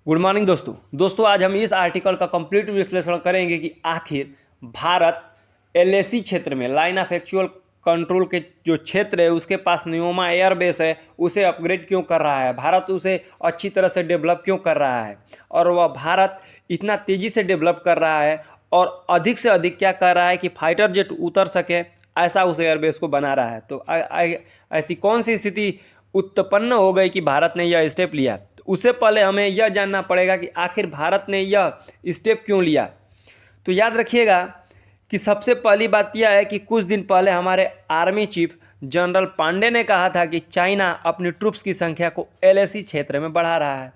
Good morning दोस्तों आज हम इस आर्टिकल का कंप्लीट विश्लेषण करेंगे कि आखिर भारत एलएसी क्षेत्र में लाइन ऑफ एक्चुअल कंट्रोल के जो क्षेत्र है उसके पास न्योमा एयरबेस है उसे अपग्रेड क्यों कर रहा है, भारत उसे अच्छी तरह से डेवलप क्यों कर रहा है और वह भारत इतना तेज़ी से डेवलप कर रहा है और अधिक से अधिक क्या कर रहा है कि फाइटर जेट उतर सके ऐसा उस एयरबेस को बना रहा है। तो ऐसी कौन सी स्थिति उत्पन्न हो गई कि भारत ने यह स्टेप लिया। तो उससे पहले हमें यह जानना पड़ेगा कि आखिर भारत ने यह स्टेप क्यों लिया। तो याद रखिएगा कि सबसे पहली बात यह है कि कुछ दिन पहले हमारे आर्मी चीफ जनरल पांडे ने कहा था कि चाइना अपनी ट्रूप्स की संख्या को एलएसी क्षेत्र में बढ़ा रहा है।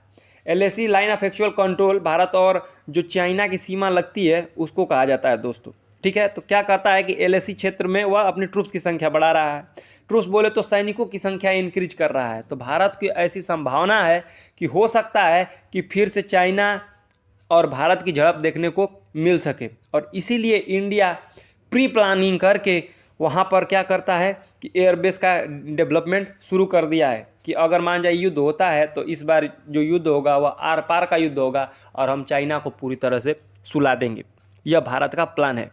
LAC line of actual control Bharat और जो चाइना की सीमा लगती है उसको कहा जाता है दोस्तों, ठीक है। तो क्या करता है कि एलएसी क्षेत्र में वह अपनी ट्रूप्स की संख्या बढ़ा रहा है। ट्रूप्स बोले तो सैनिकों की संख्या इंक्रीज कर रहा है। तो भारत की ऐसी संभावना है कि हो सकता है कि फिर से चाइना और भारत की झड़प देखने को मिल सके और इसीलिए इंडिया प्री प्लानिंग करके वहाँ पर क्या करता है कि एयरबेस का डेवलपमेंट शुरू कर दिया है कि अगर मान जाए युद्ध होता है तो इस बार जो युद्ध होगा वह आर पार का युद्ध होगा और हम चाइना को पूरी तरह से सुला देंगे। यह भारत का प्लान है,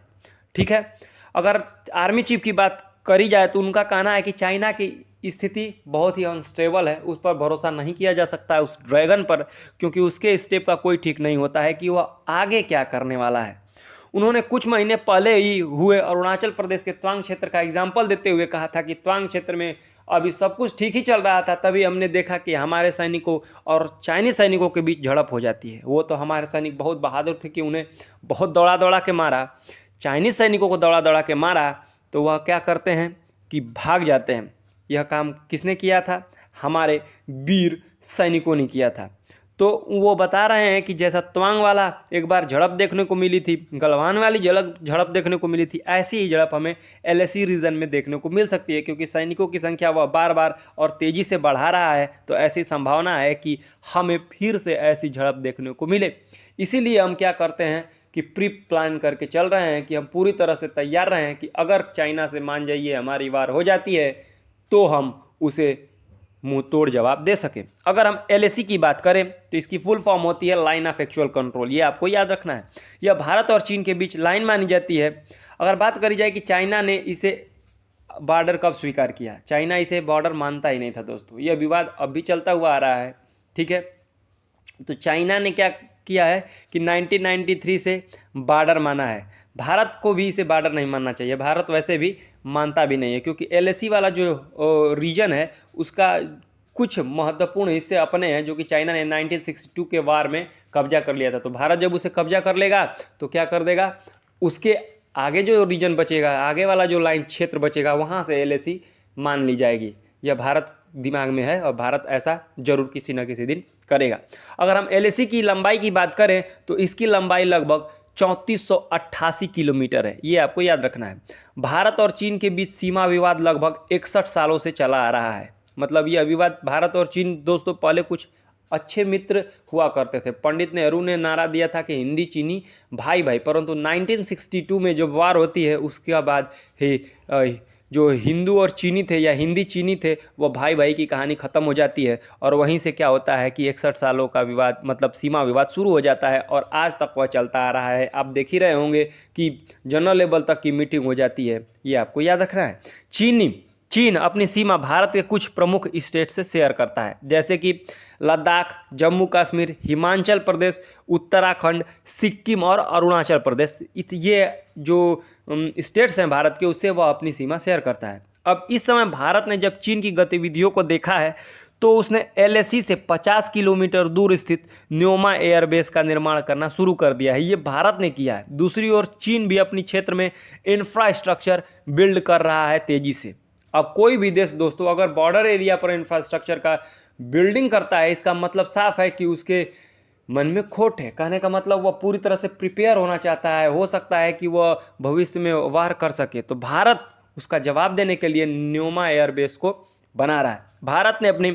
ठीक है। अगर आर्मी चीफ की बात करी जाए तो उनका कहना है कि चाइना की स्थिति बहुत ही अनस्टेबल है, उस पर भरोसा नहीं किया जा सकता है उस ड्रैगन पर, क्योंकि उसके स्टेप का कोई ठीक नहीं होता है कि वह आगे क्या करने वाला है। उन्होंने कुछ महीने पहले ही हुए अरुणाचल प्रदेश के तवांग क्षेत्र का एग्जाम्पल देते हुए कहा था कि तवांग क्षेत्र में अभी सब कुछ ठीक ही चल रहा था, तभी हमने देखा कि हमारे सैनिकों और चाइनीज सैनिकों के बीच झड़प हो जाती है। वो तो हमारे सैनिक बहुत बहादुर थे कि उन्हें बहुत दौड़ा दौड़ा के मारा, चाइनीज सैनिकों को दौड़ा दौड़ा के मारा तो वह क्या करते हैं कि भाग जाते हैं। यह काम किसने किया था? हमारे वीर सैनिकों ने किया था। तो वो बता रहे हैं कि जैसा तवांग वाला एक बार झड़प देखने को मिली थी, गलवान वाली झड़प देखने को मिली थी, ऐसी ही झड़प हमें एलएसी रीजन में देखने को मिल सकती है, क्योंकि सैनिकों की संख्या वह बार बार और तेज़ी से बढ़ा रहा है। तो ऐसी संभावना है कि हमें फिर से ऐसी झड़प देखने को मिले। इसीलिए हम क्या करते हैं कि प्री प्लान करके चल रहे हैं कि हम पूरी तरह से तैयार रहें कि अगर चाइना से मान जाइए हमारी वार हो जाती है तो हम उसे मुंह तोड़ जवाब दे सकें। अगर हम एलएसी की बात करें तो इसकी फुल फॉर्म होती है लाइन ऑफ एक्चुअल कंट्रोल। ये आपको याद रखना है। यह भारत और चीन के बीच लाइन मानी जाती है। अगर बात करी जाए कि चाइना ने इसे बॉर्डर कब स्वीकार किया, चाइना इसे बॉर्डर मानता ही नहीं था दोस्तों। यह विवाद अब भी चलता हुआ आ रहा है, ठीक है। तो चाइना ने क्या किया है कि 1993 से बॉर्डर माना है। भारत को भी इसे बॉर्डर नहीं मानना चाहिए, भारत वैसे भी मानता भी नहीं है, क्योंकि एलएसी वाला जो रीजन है उसका कुछ महत्वपूर्ण हिस्से अपने हैं जो कि चाइना ने 1962 के वार में कब्जा कर लिया था। तो भारत जब उसे कब्जा कर लेगा तो क्या कर देगा, उसके आगे जो रीजन बचेगा, आगे वाला जो लाइन क्षेत्र बचेगा, वहाँ से एलएसी मान ली जाएगी। यह भारत दिमाग में है और भारत ऐसा जरूर किसी न किसी दिन करेगा। अगर हम एलएसी की लंबाई की बात करें तो इसकी लंबाई लगभग 3488 किलोमीटर है। ये आपको याद रखना है। भारत और चीन के बीच सीमा विवाद लगभग 61 सालों से चला आ रहा है। मतलब यह विवाद, भारत और चीन दोस्तों पहले कुछ अच्छे मित्र हुआ करते थे। पंडित नेहरू ने नारा दिया था कि हिंदी चीनी भाई भाई, परंतु 1962 में जब वार होती है उसके बाद ही जो हिंदू और चीनी थे या हिंदी चीनी थे वो भाई भाई की कहानी ख़त्म हो जाती है और वहीं से क्या होता है कि 61 सालों का विवाद मतलब सीमा विवाद शुरू हो जाता है और आज तक वह चलता आ रहा है। आप देख ही रहे होंगे कि जनरल लेवल तक की मीटिंग हो जाती है। ये आपको याद रखना है। चीन अपनी सीमा भारत के कुछ प्रमुख स्टेट से शेयर करता है, जैसे कि लद्दाख, जम्मू कश्मीर, हिमाचल प्रदेश, उत्तराखंड, सिक्किम और अरुणाचल प्रदेश। ये जो स्टेट्स हैं भारत के, उससे वह अपनी सीमा शेयर करता है। अब इस समय भारत ने जब चीन की गतिविधियों को देखा है तो उसने एलएसी से 50 किलोमीटर दूर स्थित न्योमा एयरबेस का निर्माण करना शुरू कर दिया है। ये भारत ने किया है। दूसरी ओर चीन भी अपनी क्षेत्र में इंफ्रास्ट्रक्चर बिल्ड कर रहा है तेजी से। अब कोई भी देश दोस्तों अगर बॉर्डर एरिया पर इंफ्रास्ट्रक्चर का बिल्डिंग करता है, इसका मतलब साफ है कि उसके मन में खोट है। कहने का मतलब वह पूरी तरह से प्रिपेयर होना चाहता है, हो सकता है कि वह भविष्य में वार कर सके। तो भारत उसका जवाब देने के लिए न्योमा एयरबेस को बना रहा है। भारत ने अपनी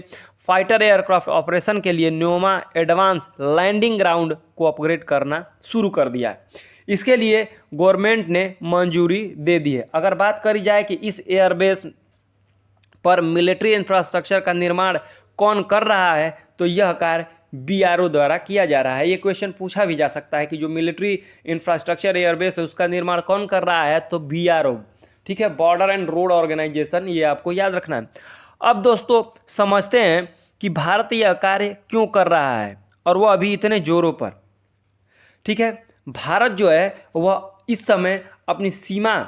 फाइटर एयरक्राफ्ट ऑपरेशन के लिए न्योमा एडवांस लैंडिंग ग्राउंड को अपग्रेड करना शुरू कर दिया है। इसके लिए गवर्नमेंट ने मंजूरी दे दी है। अगर बात करी जाए कि इस एयरबेस पर मिलिट्री इंफ्रास्ट्रक्चर का निर्माण कौन कर रहा है, तो यह कार्य BRO द्वारा किया जा रहा है। ये क्वेश्चन पूछा भी जा सकता है कि जो मिलिट्री इंफ्रास्ट्रक्चर एयरबेस है उसका निर्माण कौन कर रहा है, तो BRO, ठीक है, बॉर्डर एंड रोड ऑर्गेनाइजेशन, ये आपको याद रखना है। अब दोस्तों समझते हैं कि भारत यह कार्य क्यों कर रहा है और वह अभी इतने जोरों पर, ठीक है। भारत जो है वह इस समय अपनी सीमा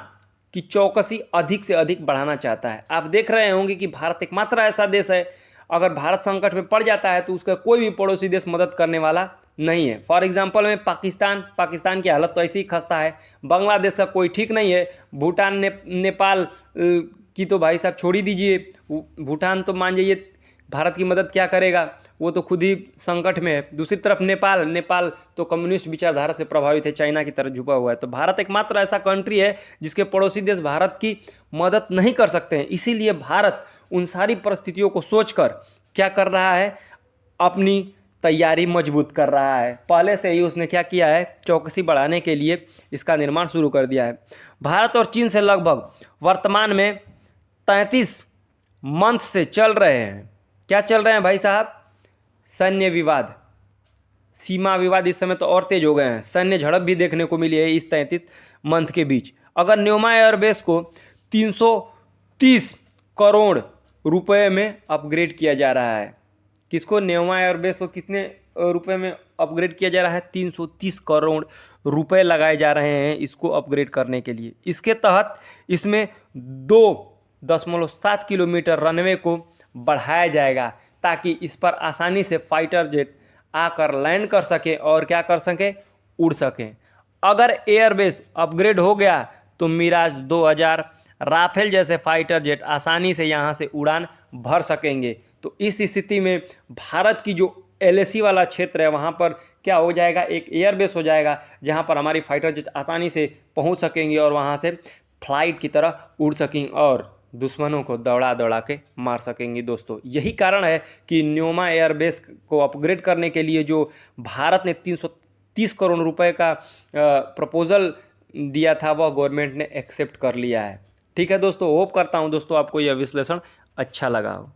की चौकसी अधिक से अधिक बढ़ाना चाहता है। आप देख रहे होंगे कि भारत एकमात्र ऐसा देश है, अगर भारत संकट में पड़ जाता है तो उसका कोई भी पड़ोसी देश मदद करने वाला नहीं है। फॉर एग्जांपल में पाकिस्तान की हालत तो ऐसी ही खस्ता है, बांग्लादेश का कोई ठीक नहीं है, भूटान नेपाल की तो भाई साहब छोड़ ही दीजिए, भूटान तो मान जाइए भारत की मदद क्या करेगा, वो तो खुद ही संकट में है। दूसरी तरफ नेपाल तो कम्युनिस्ट विचारधारा से प्रभावित है, चाइना की तरफ झुका हुआ है। तो भारत एकमात्र ऐसा कंट्री है जिसके पड़ोसी देश भारत की मदद नहीं कर सकते हैं। इसीलिए भारत उन सारी परिस्थितियों को सोचकर क्या कर रहा है, अपनी तैयारी मजबूत कर रहा है। पहले से ही उसने क्या किया है, चौकसी बढ़ाने के लिए इसका निर्माण शुरू कर दिया है। भारत और चीन से लगभग वर्तमान में 33 मंथ से चल रहे हैं, क्या चल रहे हैं भाई साहब, सैन्य विवाद, सीमा विवाद। इस समय तो और तेज हो गए हैं, सैन्य झड़प भी देखने को मिली है इस 33 मंथ के बीच। अगर न्योमा एयरबेस को 330 करोड़ रुपए में अपग्रेड किया जा रहा है, किसको, न्योमा एयरबेस को कितने रुपए में अपग्रेड किया जा रहा है, 330 करोड़ रुपए लगाए जा रहे हैं इसको अपग्रेड करने के लिए। इसके तहत इसमें 2.7 किलोमीटर रनवे को बढ़ाया जाएगा ताकि इस पर आसानी से फाइटर जेट आकर लैंड कर सके और क्या कर सके, उड़ सके। अगर एयरबेस अपग्रेड हो गया तो मिराज 2000, राफेल जैसे फाइटर जेट आसानी से यहाँ से उड़ान भर सकेंगे। तो इस स्थिति में भारत की जो LAC वाला क्षेत्र है वहाँ पर क्या हो जाएगा, एक एयरबेस हो जाएगा जहाँ पर हमारी फाइटर जेट आसानी से पहुँच सकेंगी और वहाँ से फ्लाइट की तरह उड़ सकेंगी और दुश्मनों को दौड़ा के मार सकेंगे। दोस्तों यही कारण है कि न्योमा एयरबेस को अपग्रेड करने के लिए जो भारत ने 330 करोड़ रुपए का प्रपोजल दिया था वह गवर्नमेंट ने एक्सेप्ट कर लिया है। ठीक है दोस्तों, होप करता हूँ दोस्तों आपको यह विश्लेषण अच्छा लगा हो।